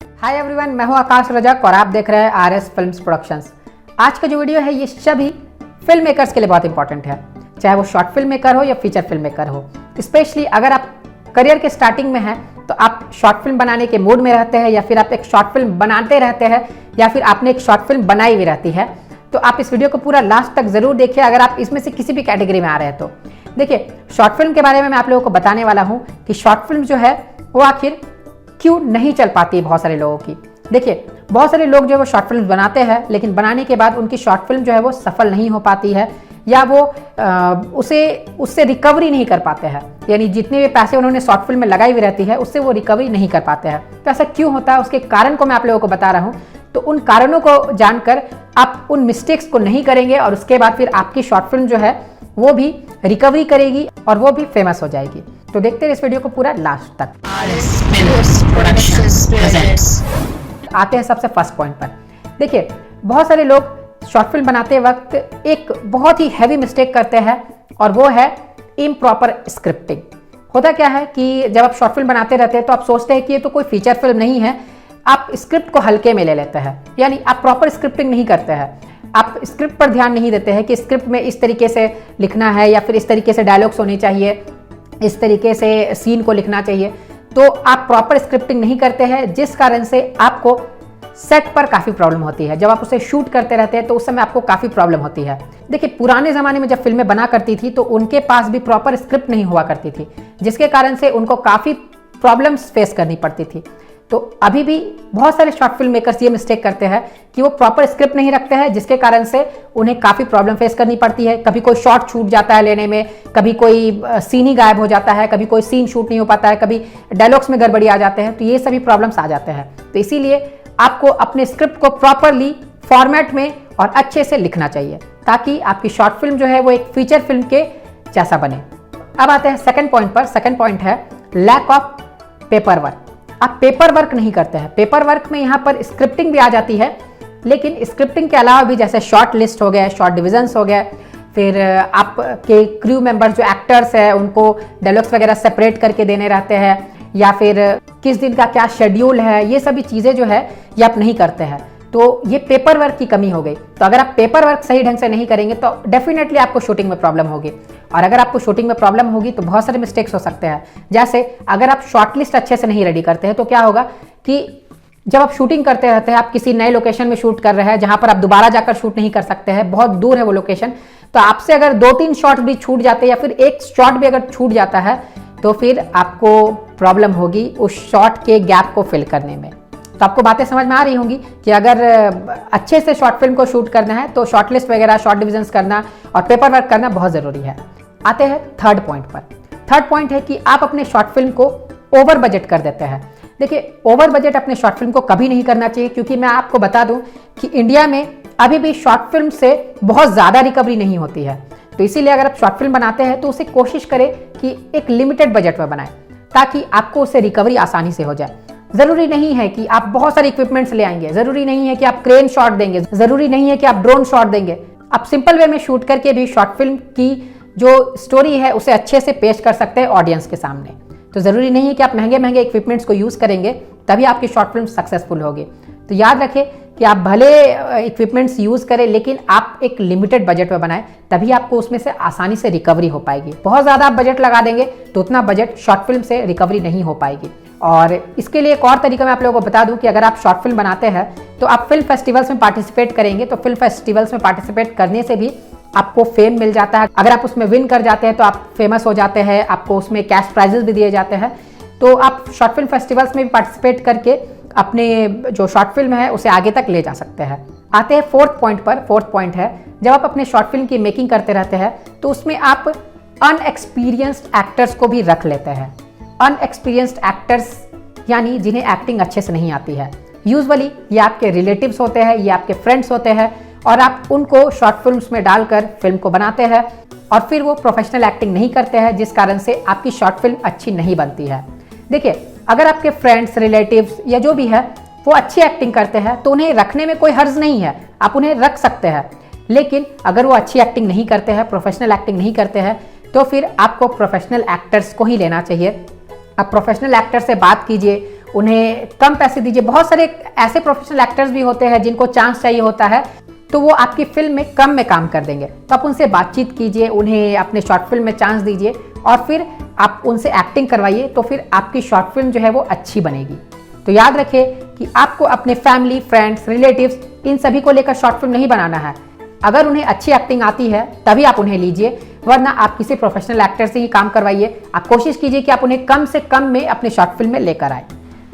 Hi everyone, मैं हूं आकाश रजक और आप देख रहे हैं आरएस फिल्म्स प्रोडक्शंस। आज का जो वीडियो है ये सभी फिल्म मेकर्स के लिए बहुत इंपॉर्टेंट है, चाहे वो शॉर्ट फिल्म मेकर हो या फीचर फिल्म मेकर हो। स्पेशली अगर आप करियर के स्टार्टिंग में हैं तो आप शॉर्ट फिल्म बनाने के मूड में रहते हैं या फिर आप एक शॉर्ट फिल्म बनाते रहते हैं या फिर आपने एक शॉर्ट फिल्म बनाई हुई रहती है, तो आप इस वीडियो को पूरा लास्ट तक जरूर देखिए। अगर आप इसमें से किसी भी कैटेगरी में आ रहे हैं तो देखिए, शॉर्ट फिल्म के बारे में मैं आप लोगों को बताने वाला हूं कि शॉर्ट फिल्म जो है वो आखिर क्यों नहीं चल पाती है बहुत सारे लोगों की। देखिए, बहुत सारे लोग जो है वो शॉर्ट फिल्म बनाते हैं लेकिन बनाने के बाद उनकी शॉर्ट फिल्म जो है वो सफल नहीं हो पाती है या वो उससे रिकवरी नहीं कर पाते हैं, यानी जितने भी पैसे उन्होंने शॉर्ट फिल्म में लगाई हुई रहती है उससे वो रिकवरी नहीं कर पाते हैं। तो ऐसा क्यों होता है, उसके कारण को मैं आप लोगों को बता रहा हूँ। तो उन कारणों को जानकर आप उन मिस्टेक्स को नहीं करेंगे और उसके बाद फिर आपकी शॉर्ट फिल्म जो है वो भी रिकवरी करेगी और वो भी फेमस हो जाएगी। तो देखते हैं इस वीडियो को पूरा लास्ट तक। आते हैं सबसे फर्स्ट पॉइंट पर। देखिए, बहुत सारे लोग शॉर्ट फिल्म बनाते वक्त एक बहुत ही हैवी मिस्टेक करते हैं और वो है इम्प्रॉपर स्क्रिप्टिंग। होता क्या है कि जब आप शॉर्ट फिल्म बनाते रहते हैं तो आप सोचते हैं कि ये तो कोई फीचर फिल्म नहीं है, आप स्क्रिप्ट को हल्के में ले लेते हैं, यानी आप प्रॉपर स्क्रिप्टिंग नहीं करते हैं। आप स्क्रिप्ट पर ध्यान नहीं देते हैं कि स्क्रिप्ट में इस तरीके से लिखना है या फिर इस तरीके से डायलॉग्स होने चाहिए, इस तरीके से सीन को लिखना चाहिए। तो आप प्रॉपर स्क्रिप्टिंग नहीं करते हैं, जिस कारण से आपको सेट पर काफ़ी प्रॉब्लम होती है। जब आप उसे शूट करते रहते हैं तो उस समय आपको काफ़ी प्रॉब्लम होती है। देखिए, पुराने ज़माने में जब फिल्में बना करती थी तो उनके पास भी प्रॉपर स्क्रिप्ट नहीं हुआ करती थी, जिसके कारण से उनको काफ़ी प्रॉब्लम्स फेस करनी पड़ती थी। तो अभी भी बहुत सारे शॉर्ट फिल्म मेकर्स ये मिस्टेक करते हैं कि वो प्रॉपर स्क्रिप्ट नहीं रखते हैं, जिसके कारण से उन्हें काफ़ी प्रॉब्लम फेस करनी पड़ती है। कभी कोई शॉट छूट जाता है लेने में, कभी कोई सीन ही गायब हो जाता है, कभी कोई सीन शूट नहीं हो पाता है, कभी डायलॉग्स में गड़बड़ी आ जाते हैं। तो ये सभी प्रॉब्लम्स आ जाते हैं। तो इसीलिए आपको अपने स्क्रिप्ट को प्रॉपरली फॉर्मेट में और अच्छे से लिखना चाहिए ताकि आपकी शॉर्ट फिल्म जो है वो एक फीचर फिल्म के जैसा बने। अब आते हैं सेकंड पॉइंट पर। सेकंड पॉइंट है लैक ऑफ पेपर वर्क। आप पेपर वर्क नहीं करते हैं। पेपर वर्क में यहाँ पर स्क्रिप्टिंग भी आ जाती है, लेकिन स्क्रिप्टिंग के अलावा भी जैसे शॉर्ट लिस्ट हो गया, शॉर्ट डिविजन्स हो गए, फिर आपके क्रू मेंबर्स जो एक्टर्स हैं उनको डायलॉग्स वगैरह सेपरेट करके देने रहते हैं, या फिर किस दिन का क्या शेड्यूल है, ये सभी चीज़ें जो है ये आप नहीं करते हैं। तो ये पेपर वर्क की कमी हो गई। तो अगर आप पेपर वर्क सही ढंग से नहीं करेंगे तो डेफिनेटली आपको शूटिंग में प्रॉब्लम होगी, और अगर आपको शूटिंग में प्रॉब्लम होगी तो बहुत सारे मिस्टेक्स हो सकते हैं। जैसे अगर आप शॉर्ट लिस्ट अच्छे से नहीं रेडी करते हैं तो क्या होगा कि जब आप शूटिंग करते रहते हैं, आप किसी नए लोकेशन में शूट कर रहे हैं जहां पर आप दोबारा जाकर शूट नहीं कर सकते हैं, बहुत दूर है वो लोकेशन, तो आपसे अगर 2-3 शॉट भी छूट जाते हैं या फिर एक शॉट भी अगर छूट जाता है तो फिर आपको प्रॉब्लम होगी उस शॉट के गैप को फिल करने में। तो आपको बातें समझ में आ रही होंगी कि अगर अच्छे से शॉर्ट फिल्म को शूट करना है तो शॉर्ट लिस्ट वगैरह, शॉर्ट डिविजन्स करना और पेपर वर्क करना बहुत ज़रूरी है। आते हैं थर्ड पॉइंट पर। थर्ड पॉइंट है कि आप अपने शॉर्ट फिल्म को ओवर बजट कर देते हैं। देखिए, ओवर बजट अपने शॉर्ट फिल्म को कभी नहीं करना चाहिए, क्योंकि मैं आपको बता दूं कि इंडिया में अभी भी शॉर्ट फिल्म से बहुत ज़्यादा रिकवरी नहीं होती है। तो इसीलिए अगर आप शॉर्ट फिल्म बनाते हैं तो उसे कोशिश करें कि एक लिमिटेड बजट में बनाएं ताकि आपको उससे रिकवरी आसानी से हो जाए। जरूरी नहीं है कि आप बहुत सारे इक्विपमेंट्स ले आएंगे, जरूरी नहीं है कि आप क्रेन शॉट देंगे, जरूरी नहीं है कि आप ड्रोन शॉट देंगे। आप सिंपल वे में शूट करके भी शॉर्ट फिल्म की जो स्टोरी है उसे अच्छे से पेश कर सकते हैं ऑडियंस के सामने। तो जरूरी नहीं है कि आप महंगे महंगे इक्विपमेंट्स को यूज करेंगे तभी आपकी शॉर्ट फिल्म सक्सेसफुल होगी। तो याद रखें कि आप भले इक्विपमेंट्स यूज करें लेकिन आप एक लिमिटेड बजट में बनाएं, तभी आपको उसमें से आसानी से रिकवरी हो पाएगी। बहुत ज़्यादा आप बजट लगा देंगे तो उतना बजट शॉर्ट फिल्म से रिकवरी नहीं हो पाएगी। और इसके लिए एक और तरीका मैं आप लोगों को बता दूं कि अगर आप शॉर्ट फिल्म बनाते हैं तो आप फिल्म फेस्टिवल्स में पार्टिसिपेट करेंगे, तो फिल्म फेस्टिवल्स में पार्टिसिपेट करने से भी आपको फेम मिल जाता है। अगर आप उसमें विन कर जाते हैं तो आप फेमस हो जाते हैं, आपको उसमें कैश प्राइजेस भी दिए जाते हैं। तो आप शॉर्ट फिल्म फेस्टिवल्स में भी पार्टिसिपेट करके अपने जो शॉर्ट फिल्म है उसे आगे तक ले जा सकते हैं। आते हैं फोर्थ पॉइंट पर। फोर्थ पॉइंट है, जब आप अपने शॉर्ट फिल्म की मेकिंग करते रहते हैं तो उसमें आप अनएक्सपीरियंस्ड एक्टर्स को भी रख लेते हैं। अनएक्सपीरियंस्ड एक्टर्स यानी जिन्हें एक्टिंग अच्छे से नहीं आती है। यूजुअली ये आपके रिलेटिव्स होते हैं, ये आपके फ्रेंड्स होते हैं, और आप उनको शॉर्ट फिल्म्स में डालकर फिल्म को बनाते हैं और फिर वो प्रोफेशनल एक्टिंग नहीं करते हैं, जिस कारण से आपकी शॉर्ट फिल्म अच्छी नहीं बनती है। देखिए, अगर आपके फ्रेंड्स, रिलेटिव्स या जो भी है वो अच्छी एक्टिंग करते हैं तो उन्हें रखने में कोई हर्ज नहीं है, आप उन्हें रख सकते हैं। लेकिन अगर वो अच्छी एक्टिंग नहीं करते हैं, प्रोफेशनल एक्टिंग नहीं करते हैं, तो फिर आपको प्रोफेशनल एक्टर्स को ही लेना चाहिए। आप प्रोफेशनल एक्टर से बात कीजिए, उन्हें कम पैसे दीजिए। बहुत सारे ऐसे प्रोफेशनल एक्टर्स भी होते हैं जिनको चांस चाहिए होता है, तो वो आपकी फिल्म में कम में काम कर देंगे। तो आप उनसे बातचीत कीजिए, उन्हें अपने शॉर्ट फिल्म में चांस दीजिए और फिर आप उनसे एक्टिंग करवाइए, तो फिर आपकी शॉर्ट फिल्म जो है वो अच्छी बनेगी। तो याद रखिए कि आपको अपने फैमिली, फ्रेंड्स, रिलेटिव्स इन सभी को लेकर शॉर्ट फिल्म नहीं बनाना है। अगर उन्हें अच्छी एक्टिंग आती है तभी आप उन्हें लीजिए, वरना आप किसी प्रोफेशनल एक्टर से ही काम करवाइए। आप कोशिश कीजिए कि आप उन्हें कम से कम में अपने शॉर्ट फिल्म में लेकर आए।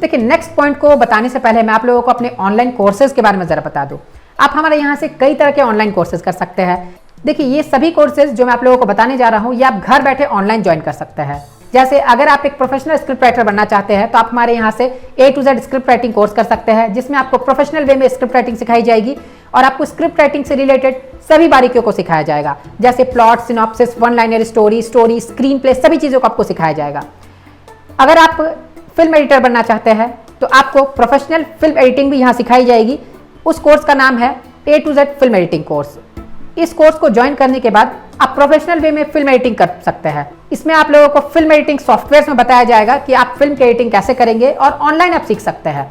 देखिए, नेक्स्ट पॉइंट को बताने से पहले मैं आप लोगों को अपने ऑनलाइन कोर्सेज के बारे में जरा बता दूं। आप हमारे यहाँ से कई तरह के ऑनलाइन कोर्सेज कर सकते हैं। देखिए, ये सभी कोर्सेज जो मैं आप लोगों को बताने जा रहा हूँ, ये आप घर बैठे ऑनलाइन ज्वाइन कर सकते हैं। जैसे अगर आप एक प्रोफेशनल स्क्रिप्ट राइटर बनना चाहते हैं तो आप हमारे यहाँ से A to Z script writing course कर सकते हैं, जिसमें आपको प्रोफेशनल वे में स्क्रिप्ट राइटिंग सिखाई जाएगी और आपको स्क्रिप्ट राइटिंग से रिलेटेड सभी बारीकियों को सिखाया जाएगा, जैसे plot, synopsis, one liner story, screen play, सभी चीज़ों को आपको सिखाया जाएगा। अगर आप फिल्म एडिटर बनना चाहते हैं तो आपको प्रोफेशनल फिल्म एडिटिंग भी यहाँ सिखाई जाएगी। उस कोर्स का नाम है A to Z film editing course. इस कोर्स को ज्वाइन करने के बाद आप प्रोफेशनल वे में फिल्म एडिटिंग कर सकते हैं। इसमें आप लोगों को फिल्म एडिटिंग सॉफ्टवेयर में बताया जाएगा कि आप फिल्म की एडिटिंग कैसे करेंगे और ऑनलाइन आप सीख सकते हैं।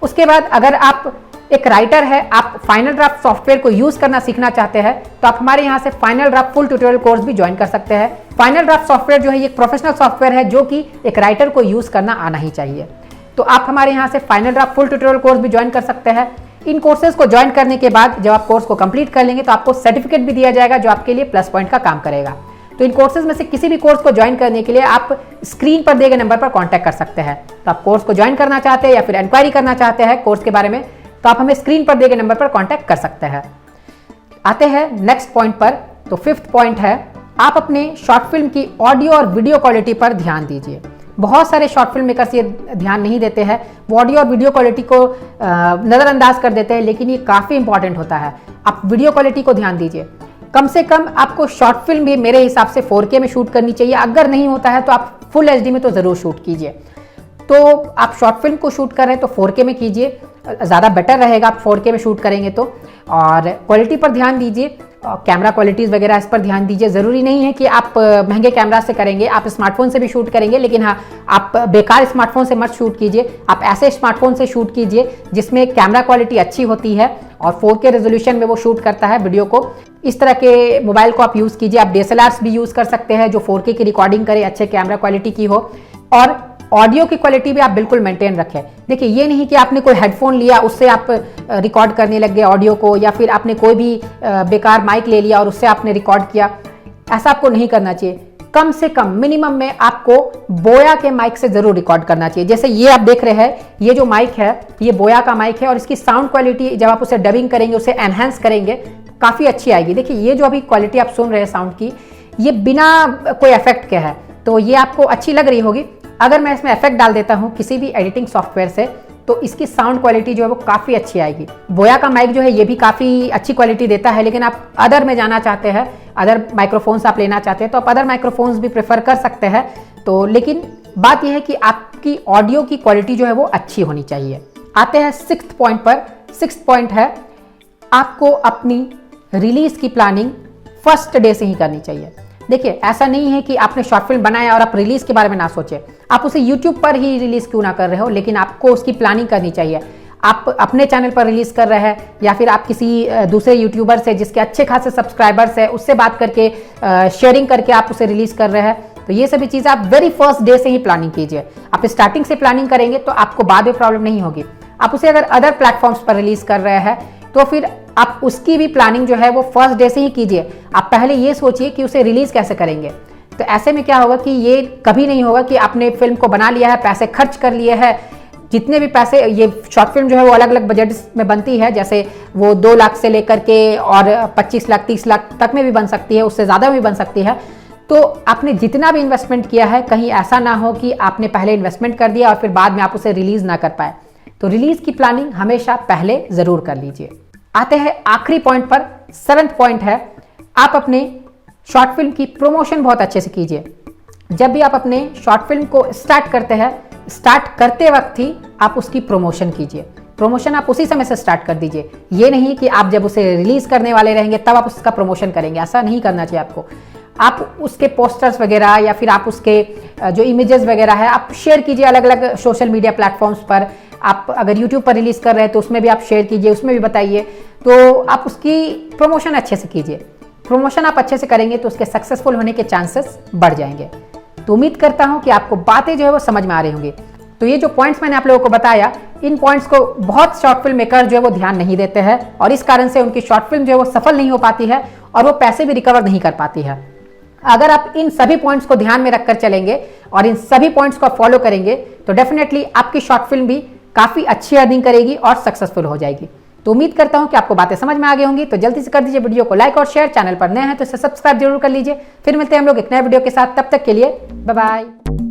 उसके बाद अगर आप एक राइटर है, आप फाइनल ड्राफ्ट सॉफ्टवेयर को यूज करना सीखना चाहते हैं तो आप हमारे यहाँ से final draft full tutorial course भी ज्वाइन कर सकते हैं। फाइनल ड्राफ्ट सॉफ्टवेयर जो है ये एक प्रोफेशनल सॉफ्टवेयर है जो कि एक राइटर को यूज करना आना ही चाहिए। तो आप हमारे यहाँ से final draft full tutorial course भी ज्वाइन कर सकते हैं। इन कोर्सेज को ज्वाइन करने के बाद जब आप कोर्स को कंप्लीट कर लेंगे तो आपको सर्टिफिकेट भी दिया जाएगा जो आपके लिए प्लस पॉइंट का काम करेगा। तो इन कोर्सेज में से किसी भी कोर्स को ज्वाइन करने के लिए आप स्क्रीन पर दिए गए नंबर पर कांटेक्ट कर सकते हैं। तो आप कोर्स को ज्वाइन करना चाहते हैं या फिर इंक्वायरी करना चाहते हैं कोर्स के बारे में, तो आप हमें स्क्रीन पर दिए गए नंबर पर कांटेक्ट कर सकते हैं। आते हैं नेक्स्ट पॉइंट पर। तो फिफ्थ पॉइंट है, आप अपने शॉर्ट फिल्म की ऑडियो और वीडियो क्वालिटी पर ध्यान दीजिए। बहुत सारे शॉर्ट फिल्म मेकर्स ये ध्यान नहीं देते हैं, वो ऑडियो और वीडियो क्वालिटी को नज़रअंदाज कर देते हैं, लेकिन ये काफ़ी इंपॉर्टेंट होता है। आप वीडियो क्वालिटी को ध्यान दीजिए। कम से कम आपको शॉर्ट फिल्म भी मेरे हिसाब से 4K में शूट करनी चाहिए। अगर नहीं होता है तो आप फुल HD में तो ज़रूर शूट कीजिए। तो आप शॉर्ट फिल्म को शूट कर रहे हैं तो 4K में कीजिए, ज़्यादा बेटर रहेगा आप 4K में शूट करेंगे तो। और क्वालिटी पर ध्यान दीजिए, कैमरा क्वालिटीज़ वगैरह इस पर ध्यान दीजिए। ज़रूरी नहीं है कि आप महंगे कैमरा से करेंगे, आप स्मार्टफोन से भी शूट करेंगे, लेकिन हाँ, आप बेकार स्मार्टफोन से मत शूट कीजिए। आप ऐसे स्मार्टफोन से शूट कीजिए जिसमें कैमरा क्वालिटी अच्छी होती है और 4K रेजोल्यूशन में वो शूट करता है वीडियो को। इस तरह के मोबाइल को आप यूज़ कीजिए। आप DSLRs भी यूज़ कर सकते हैं जो 4K की रिकॉर्डिंग करे, अच्छे कैमरा क्वालिटी की हो। और ऑडियो की क्वालिटी भी आप बिल्कुल मेंटेन रखें। देखिए, ये नहीं कि आपने कोई हेडफोन लिया उससे आप रिकॉर्ड करने लग गए ऑडियो को, या फिर आपने कोई भी बेकार माइक ले लिया और उससे आपने रिकॉर्ड किया। ऐसा आपको नहीं करना चाहिए। कम से कम मिनिमम में आपको बोया के माइक से जरूर रिकॉर्ड करना चाहिए। जैसे ये आप देख रहे हैं, ये जो माइक है ये बोया का माइक है और इसकी साउंड क्वालिटी जब आप उसे डबिंग करेंगे, उसे एनहेंस करेंगे, काफ़ी अच्छी आएगी। देखिए, ये जो अभी क्वालिटी आप सुन रहे हैं साउंड की, ये बिना कोई इफेक्ट के है, तो ये आपको अच्छी लग रही होगी। अगर मैं इसमें इफेक्ट डाल देता हूँ किसी भी एडिटिंग सॉफ्टवेयर से तो इसकी साउंड क्वालिटी जो है वो काफ़ी अच्छी आएगी। बोया का माइक जो है ये भी काफ़ी अच्छी क्वालिटी देता है, लेकिन आप अदर में जाना चाहते हैं, अदर माइक्रोफोन्स आप लेना चाहते हैं तो आप अदर माइक्रोफोन्स भी प्रेफर कर सकते हैं। तो लेकिन बात यह है कि आपकी ऑडियो की क्वालिटी जो है वो अच्छी होनी चाहिए। आते हैं सिक्स्थ पॉइंट पर। सिक्स्थ पॉइंट है, आपको अपनी रिलीज की प्लानिंग फर्स्ट डे से ही करनी चाहिए। देखिए, ऐसा नहीं है कि आपने शॉर्ट फिल्म बनाया और आप रिलीज के बारे में ना सोचें। आप उसे यूट्यूब पर ही रिलीज क्यों ना कर रहे हो, लेकिन आपको उसकी प्लानिंग करनी चाहिए। आप अपने चैनल पर रिलीज कर रहे हैं या फिर आप किसी दूसरे यूट्यूबर से जिसके अच्छे खासे सब्सक्राइबर्स है उससे बात करके शेयरिंग करके आप उसे रिलीज कर रहे हैं, तो ये सभी चीज़ आप वेरी फर्स्ट डे से ही प्लानिंग कीजिए। आप स्टार्टिंग से प्लानिंग करेंगे तो आपको बाद में प्रॉब्लम नहीं होगी। आप उसे अगर अदर प्लेटफॉर्म्स पर रिलीज कर रहे हैं तो फिर आप उसकी भी प्लानिंग जो है वो फर्स्ट डे से ही कीजिए। आप पहले ये सोचिए कि उसे रिलीज कैसे करेंगे। तो ऐसे में क्या होगा कि ये कभी नहीं होगा कि आपने फिल्म को बना लिया है, पैसे खर्च कर लिए हैं, जितने भी पैसे, ये शॉर्ट फिल्म जो है वो अलग अलग बजट में बनती है, जैसे वो 2 लाख से लेकर के और 25 लाख 30 लाख तक में भी बन सकती है, उससे ज़्यादा भी बन सकती है। तो आपने जितना भी इन्वेस्टमेंट किया है, कहीं ऐसा ना हो कि आपने पहले इन्वेस्टमेंट कर दिया और फिर बाद में आप उसे रिलीज ना कर पाए। तो रिलीज की प्लानिंग हमेशा पहले ज़रूर कर लीजिए। आते हैं आखिरी पॉइंट पर। 7th पॉइंट है, आप अपने शॉर्ट फिल्म की प्रमोशन बहुत अच्छे से कीजिए। जब भी आप अपने शॉर्ट फिल्म को स्टार्ट करते हैं, स्टार्ट करते वक्त ही आप उसकी प्रमोशन कीजिए। प्रमोशन आप उसी समय से स्टार्ट कर दीजिए। ये नहीं कि आप जब उसे रिलीज करने वाले रहेंगे तब आप उसका प्रमोशन करेंगे, ऐसा नहीं करना चाहिए आपको। आप उसके पोस्टर्स वगैरह या फिर आप उसके जो इमेजेस वगैरह है आप शेयर कीजिए अलग अलग सोशल मीडिया प्लेटफॉर्म्स पर। आप अगर यूट्यूब पर रिलीज कर रहे हैं तो उसमें भी आप शेयर कीजिए, उसमें भी बताइए। तो आप उसकी प्रमोशन अच्छे से कीजिए। प्रमोशन आप अच्छे से करेंगे तो उसके सक्सेसफुल होने के चांसेस बढ़ जाएंगे। तो उम्मीद करता हूं कि आपको बातें जो है वो समझ में आ रही होंगी। तो ये जो पॉइंट्स मैंने आप लोगों को बताया, इन पॉइंट्स को बहुत शॉर्ट फिल्म मेकर जो है वो ध्यान नहीं देते हैं और इस कारण से उनकी शॉर्ट फिल्म जो है वो सफल नहीं हो पाती है और वो पैसे भी रिकवर नहीं कर पाती है। अगर आप इन सभी पॉइंट्स को ध्यान में रखकर चलेंगे और इन सभी पॉइंट्स को फॉलो करेंगे तो डेफिनेटली आपकी शॉर्ट फिल्म भी काफी अच्छी अर्निंग करेगी और सक्सेसफुल हो जाएगी। तो उम्मीद करता हूं कि आपको बातें समझ में आ गई होंगी। तो जल्दी से कर दीजिए वीडियो को लाइक और शेयर। चैनल पर नए हैं तो इसे सब्सक्राइब जरूर कर लीजिए। फिर मिलते हैं हम लोग एक नए वीडियो के साथ, तब तक के लिए बाय बाय।